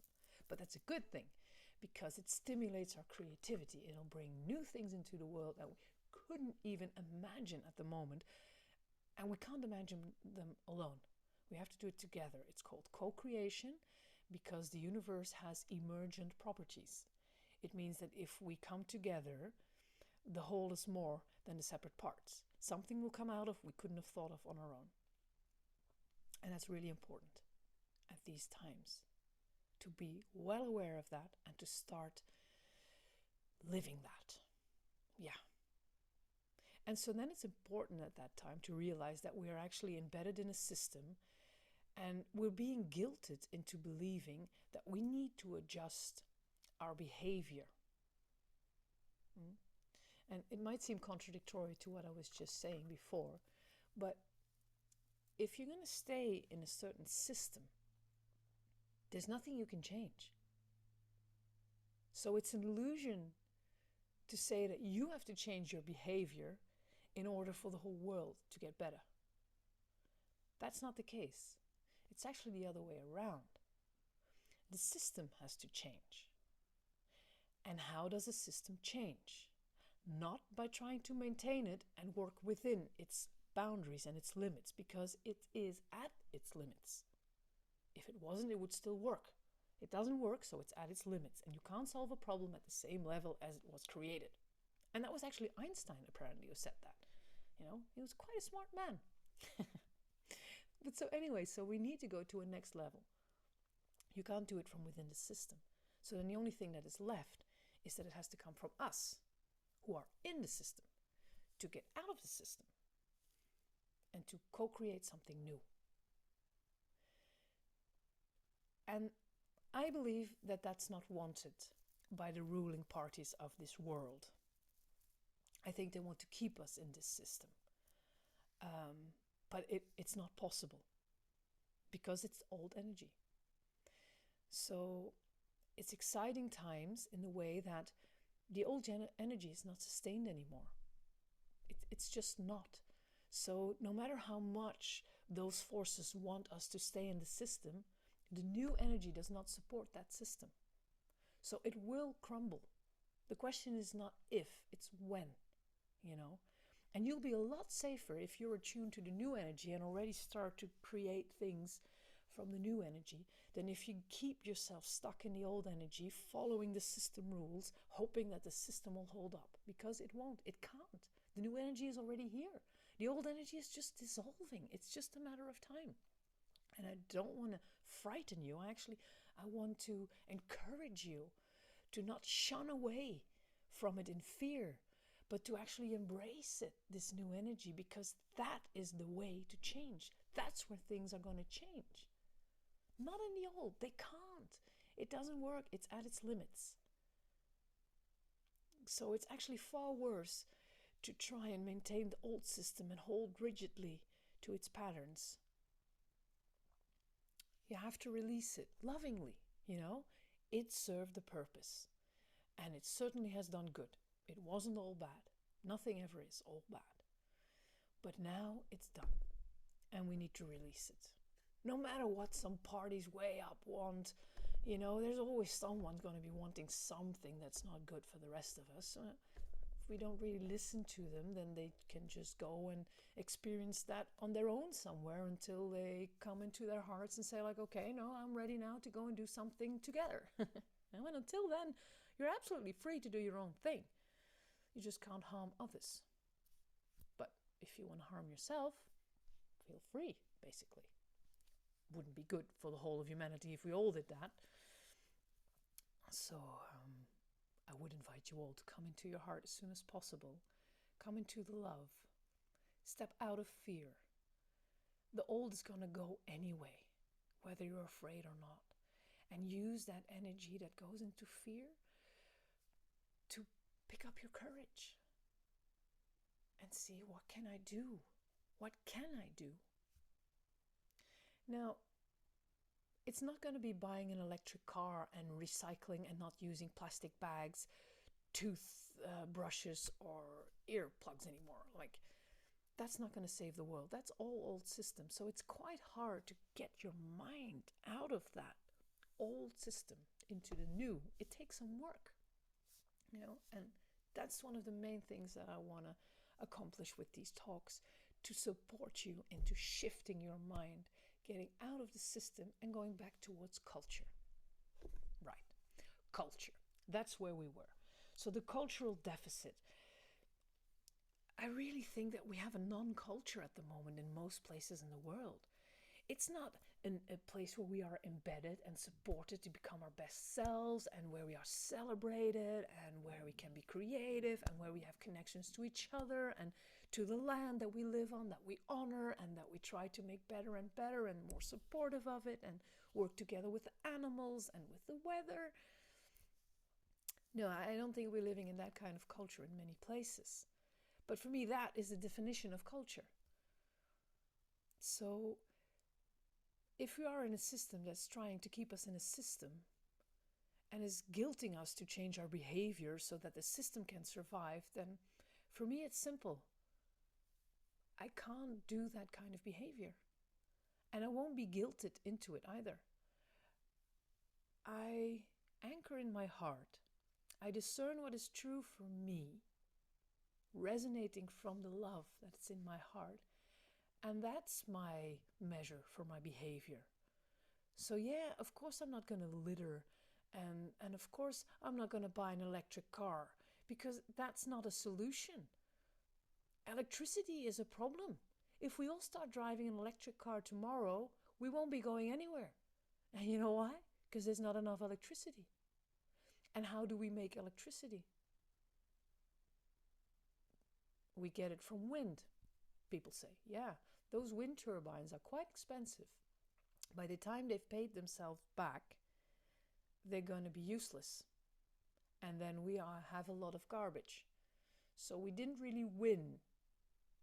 But that's a good thing, because it stimulates our creativity. It'll bring new things into the world that we couldn't even imagine at the moment. And we can't imagine them alone. We have to do it together. It's called co-creation because the universe has emergent properties. It means that if we come together, the whole is more than the separate parts. Something will come out of we couldn't have thought of on our own. And that's really important at these times, to be well aware of that and to start living that. Yeah. And so then it's important at that time to realize that we are actually embedded in a system and we're being guilted into believing that we need to adjust our behavior. And it might seem contradictory to what I was just saying before, but if you're going to stay in a certain system, there's nothing you can change. So it's an illusion to say that you have to change your behavior in order for the whole world to get better. That's not the case. It's actually the other way around. The system has to change. And how does a system change? Not by trying to maintain it and work within its boundaries and its limits, because it is at its limits. If it wasn't, it would still work. It doesn't work, so it's at its limits. And you can't solve a problem at the same level as it was created. And that was actually Einstein, apparently, who said that. You know, he was quite a smart man. But so anyway, so we need to go to a next level. You can't do it from within the system. So then the only thing that is left is that it has to come from us, who are in the system, to get out of the system and to co-create something new. And I believe that that's not wanted by the ruling parties of this world. I think they want to keep us in this system. But it's not possible because it's old energy. So it's exciting times in the way that the old energy is not sustained anymore. It's just not. So no matter how much those forces want us to stay in the system, the new energy does not support that system. So it will crumble. The question is not if, it's when, you know. And you'll be a lot safer if you're attuned to the new energy and already start to create things from the new energy than if you keep yourself stuck in the old energy, following the system rules, hoping that the system will hold up. Because it won't, it can't. The new energy is already here. The old energy is just dissolving. It's just a matter of time. And I don't want to frighten you. I want to encourage you to not shun away from it in fear, but to actually embrace it, this new energy, because that is the way to change. That's where things are going to change. Not in the old. They can't. It doesn't work. It's at its limits. So it's actually far worse to try and maintain the old system and hold rigidly to its patterns. You have to release it lovingly, you know. It served the purpose. And it certainly has done good. It wasn't all bad. Nothing ever is all bad. But now it's done. And we need to release it. No matter what some parties way up want, you know, there's always someone going to be wanting something that's not good for the rest of us. If we don't really listen to them, then they can just go and experience that on their own somewhere until they come into their hearts and say like, okay, no, I'm ready now to go and do something together. And until then, you're absolutely free to do your own thing. You just can't harm others. But if you want to harm yourself, feel free, basically. Wouldn't be good for the whole of humanity if we all did that. So I would invite you all to come into your heart as soon as possible. Come into the love. Step out of fear. The old is going to go anyway, whether you're afraid or not. And use that energy that goes into fear to pick up your courage and see, what can I do? What can I do? Now, it's not going to be buying an electric car and recycling and not using plastic bags, brushes, or earplugs anymore. Like, that's not going to save the world. That's all old systems. So it's quite hard to get your mind out of that old system into the new. It takes some work, you know, and that's one of the main things that I want to accomplish with these talks, to support you into shifting your mind, getting out of the system and going back towards culture. Right, culture. That's where we were. So the cultural deficit. I really think that we have a non-culture at the moment in most places in the world. It's not a place where we are embedded and supported to become our best selves, and where we are celebrated, and where we can be creative, and where we have connections to each other and to the land that we live on, that we honor, and that we try to make better and better and more supportive of it, and work together with the animals and with the weather. No, I don't think we're living in that kind of culture in many places. But for me, that is the definition of culture. So if we are in a system that's trying to keep us in a system and is guilting us to change our behavior so that the system can survive, then for me it's simple. I can't do that kind of behavior. And I won't be guilted into it either. I anchor in my heart. I discern what is true for me, resonating from the love that's in my heart. And that's my measure for my behavior. So yeah, of course I'm not going to litter, and of course I'm not going to buy an electric car, because that's not a solution. Electricity is a problem. If we all start driving an electric car tomorrow, we won't be going anywhere. And you know why? Because there's not enough electricity. And how do we make electricity? We get it from wind. People say, yeah, those wind turbines are quite expensive. By the time they've paid themselves back, they're going to be useless. And then we have a lot of garbage. So we didn't really win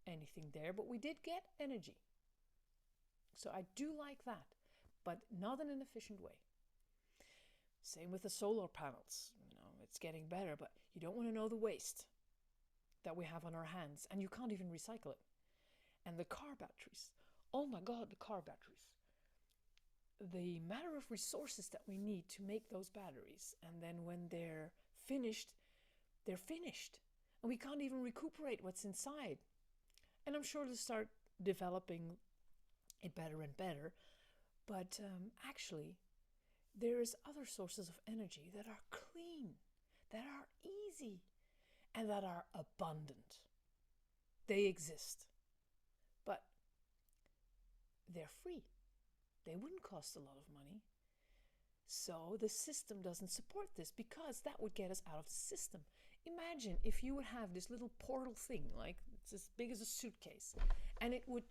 anything there, but we did get energy. So I do like that, but not in an efficient way. Same with the solar panels. It's getting better, but you don't want to know the waste that we have on our hands, and you can't even recycle it. And the car batteries. Oh my God, the car batteries. The matter of resources that we need to make those batteries. And then when they're finished, they're finished. And we can't even recuperate what's inside. And I'm sure they'll start developing it better and better. But actually, there's other sources of energy that are clean, that are easy, and that are abundant. They exist. But they're free. They wouldn't cost a lot of money. So the system doesn't support this, because that would get us out of the system. Imagine if you would have this little portal thing, like it's as big as a suitcase, and it would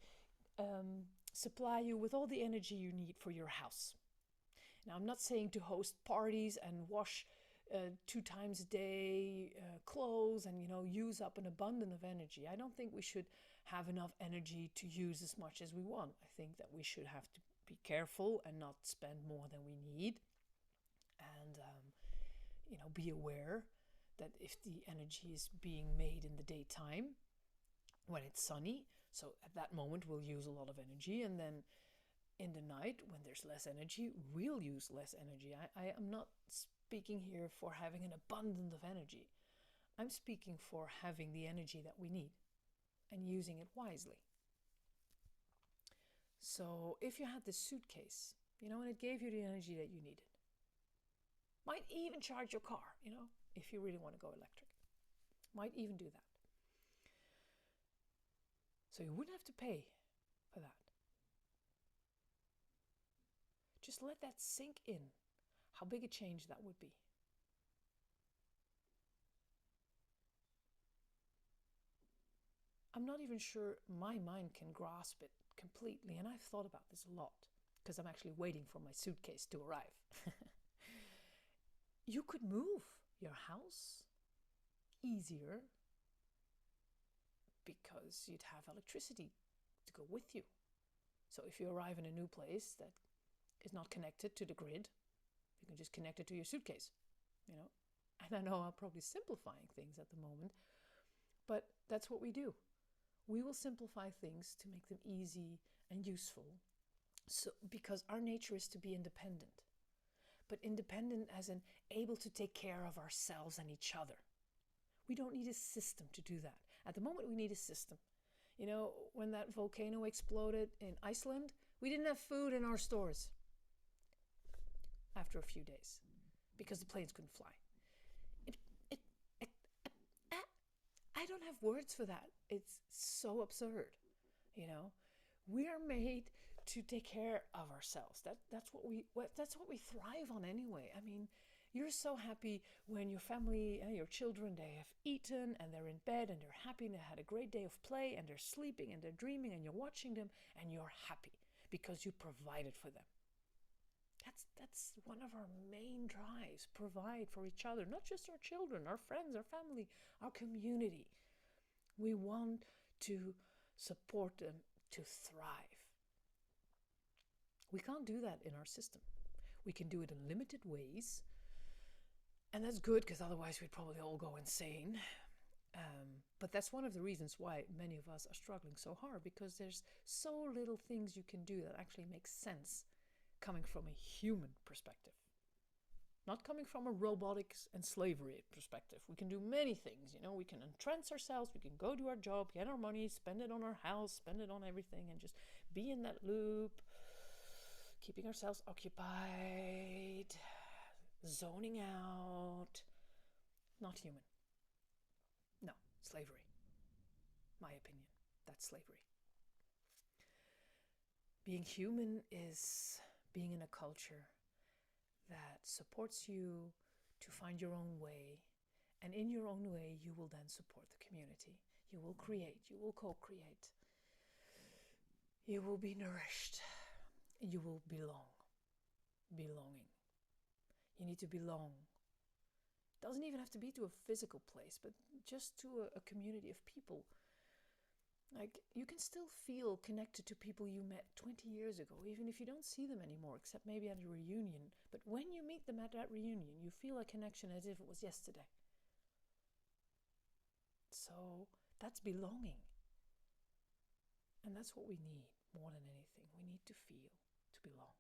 supply you with all the energy you need for your house. Now, I'm not saying to host parties and wash 2 times a day clothes and use up an abundance of energy. I don't think we should have enough energy to use as much as we want. I think that we should have to be careful and not spend more than we need, and be aware that if the energy is being made in the daytime when it's sunny, so at that moment we'll use a lot of energy, and then in the night when there's less energy, we'll use less energy. I am not speaking here for having an abundance of energy. I'm speaking for having the energy that we need and using it wisely. So if you had this suitcase, and it gave you the energy that you needed, might even charge your car, if you really want to go electric, might even do that. So you wouldn't have to pay for that. Just let that sink in, how big a change that would be. I'm not even sure my mind can grasp it completely, and I've thought about this a lot, because I'm actually waiting for my suitcase to arrive. You could move your house easier because you'd have electricity to go with you. So if you arrive in a new place that is not connected to the grid, you can just connect it to your suitcase, And I know I'm probably simplifying things at the moment, but that's what we do. We will simplify things to make them easy and useful, so because our nature is to be independent. But independent as in able to take care of ourselves and each other. We don't need a system to do that. At the moment, we need a system. When that volcano exploded in Iceland, We didn't have food in our stores after a few days because the planes couldn't fly. It, it, it, I don't have words for that. It's so absurd, you know. We are made to take care of ourselves. That's what we thrive on anyway. I mean, you're so happy when your family and your children, they have eaten and they're in bed and they're happy and they had a great day of play and they're sleeping and they're dreaming and you're watching them and you're happy because you provided for them. That's one of our main drives. Provide for each other, not just our children, our friends, our family, our community. We want to support them to thrive. We can't do that in our system. We can do it in limited ways. And that's good because otherwise we'd probably all go insane. But that's one of the reasons why many of us are struggling so hard, because there's so little things you can do that actually make sense coming from a human perspective. Not coming from a robotics and slavery perspective. We can do many things, you know, we can entrench ourselves, we can go do our job, get our money, spend it on our house, spend it on everything, and just be in that loop, keeping ourselves occupied, zoning out. Not human. No, slavery. My opinion, that's slavery. Being human is being in a culture that supports you to find your own way, and in your own way you will then support the community. You will create, you will co-create, you will be nourished, you will belonging. You need to belong. Doesn't even have to be to a physical place, but just to a community of people. Like, you can still feel connected to people you met 20 years ago, even if you don't see them anymore, except maybe at a reunion. But when you meet them at that reunion, you feel a connection as if it was yesterday. So that's belonging. And that's what we need more than anything. We need to feel, to belong.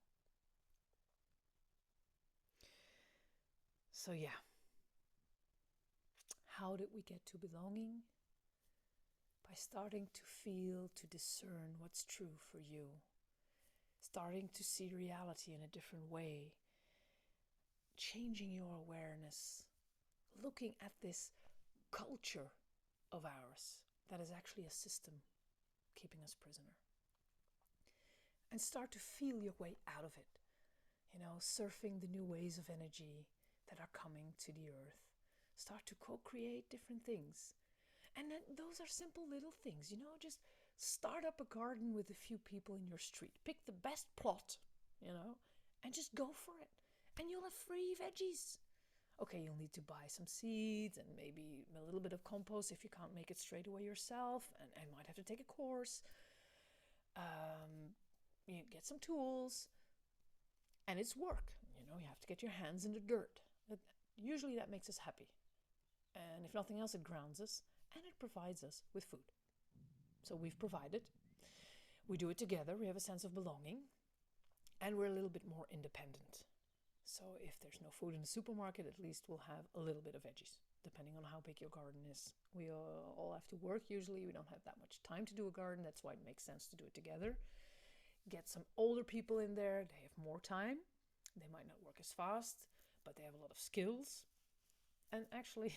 So yeah, how did we get to belonging? By starting to feel, to discern what's true for you. Starting to see reality in a different way. Changing your awareness. Looking at this culture of ours that is actually a system keeping us prisoner. And start to feel your way out of it. You know, surfing the new waves of energy that are coming to the earth. Start to co-create different things. And then those are simple little things, you know, just start up a garden with a few people in your street. Pick the best plot, you know, and just go for it. And you'll have free veggies. Okay, you'll need to buy some seeds and maybe a little bit of compost if you can't make it straight away yourself. And might have to take a course. You get some tools. And it's work. You know, you have to get your hands in the dirt. Usually that makes us happy. And if nothing else, it grounds us. And it provides us with food. So we've provided. We do it together. We have a sense of belonging. And we're a little bit more independent. So if there's no food in the supermarket, at least we'll have a little bit of veggies, depending on how big your garden is. We all have to work usually. We don't have that much time to do a garden. That's why it makes sense to do it together. Get some older people in there. They have more time. They might not work as fast, but they have a lot of skills. And actually,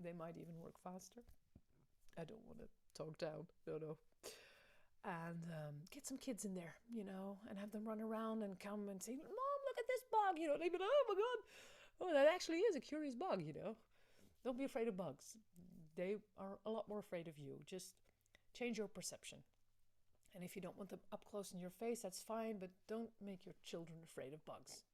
they might even work faster. I don't want to talk down. No. And get some kids in there, you know, and have them run around and come and say, Mom, look at this bug, you know. They'd be like, oh my God. Oh, that actually is a curious bug, you know. Don't be afraid of bugs. They are a lot more afraid of you. Just change your perception. And if you don't want them up close in your face, that's fine, but don't make your children afraid of bugs.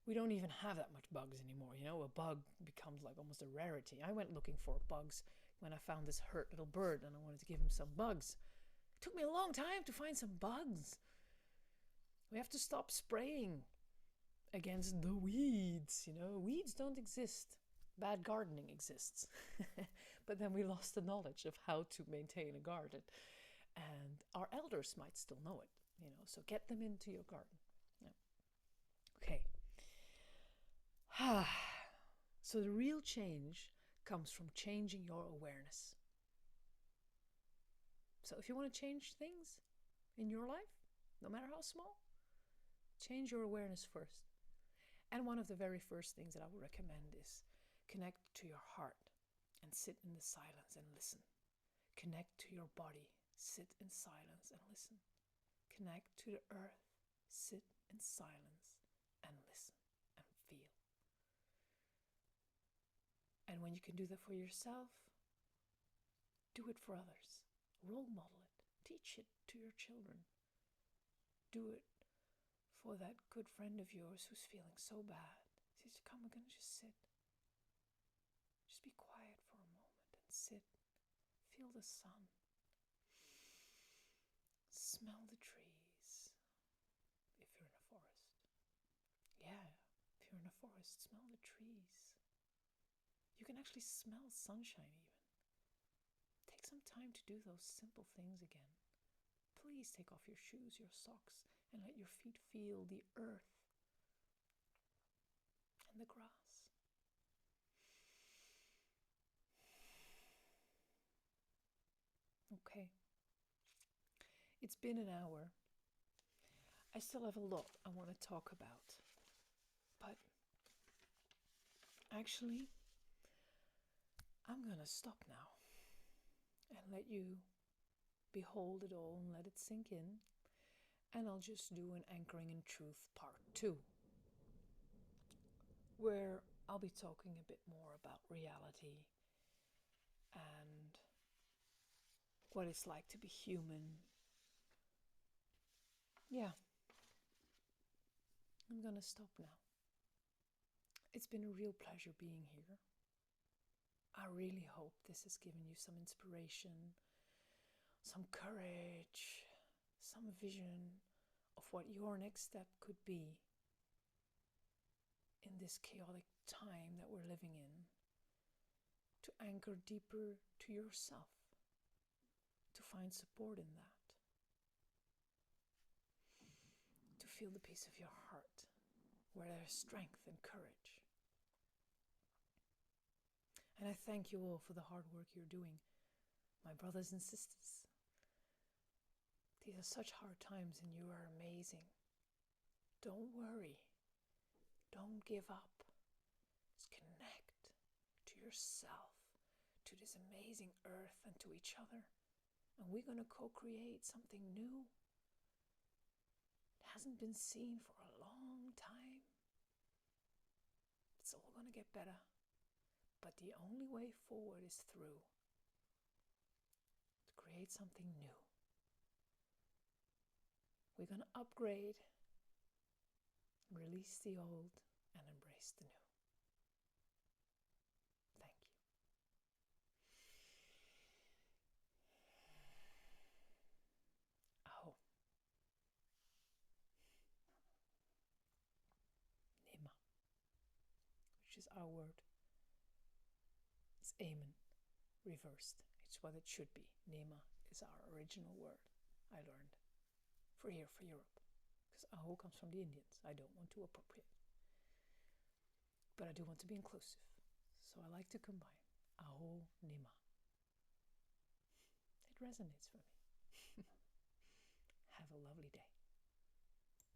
We don't even have that much bugs anymore, you know. A bug becomes like almost a rarity. I went looking for bugs when I found this hurt little bird and I wanted to give him some bugs. It took me a long time to find some bugs. We have to stop spraying against the weeds, you know. Weeds don't exist. Bad gardening exists. But then we lost the knowledge of how to maintain a garden. And our elders might still know it, you know. So get them into your garden. Yeah. Okay. So the real change comes from changing your awareness. So if you want to change things in your life, no matter how small. Change your awareness first. And one of the very first things that I would recommend is connect to your heart and sit in the silence and listen. Connect to your body, sit in silence and listen. Connect to the earth, sit in silence and listen and feel. And when you can do that for yourself, do it for others. Role model it. Teach it to your children. Do it for that good friend of yours who's feeling so bad. He says, come, we're going to just sit. Just be quiet for a moment and sit. Feel the sun. Smell the trees. If you're in a forest. Yeah, if you're in a forest, smell the trees. You can actually smell sunshine even. Take some time to do those simple things again. Please take off your shoes, your socks, and let your feet feel the earth and the grass. Okay. It's been an hour. I still have a lot I want to talk about. But actually, I'm going to stop now and let you behold it all and let it sink in. And I'll just do an Anchoring in Truth Part 2, where I'll be talking a bit more about reality and what it's like to be human. Yeah, I'm gonna stop now. It's been a real pleasure being here. I really hope this has given you some inspiration, some courage, some vision of what your next step could be in this chaotic time that we're living in, to anchor deeper to yourself, to find support in that, to feel the peace of your heart, where there's strength and courage. And I thank you all for the hard work you're doing, my brothers and sisters. These are such hard times and you are amazing. Don't worry. Don't give up. Just connect to yourself, to this amazing earth and to each other. And we're going to co-create something new. It hasn't been seen for a long time. It's all going to get better. But the only way forward is through. To create something new. We're going to upgrade, release the old, and embrace the new. Thank you. Aho. Nema, which is our word. It's Amen, reversed. It's what it should be. Nema is our original word I learned for here, for Europe. Because Aho comes from the Indians. I don't want to appropriate. But I do want to be inclusive. So I like to combine. Aho, Nema. It resonates for me. Have a lovely day.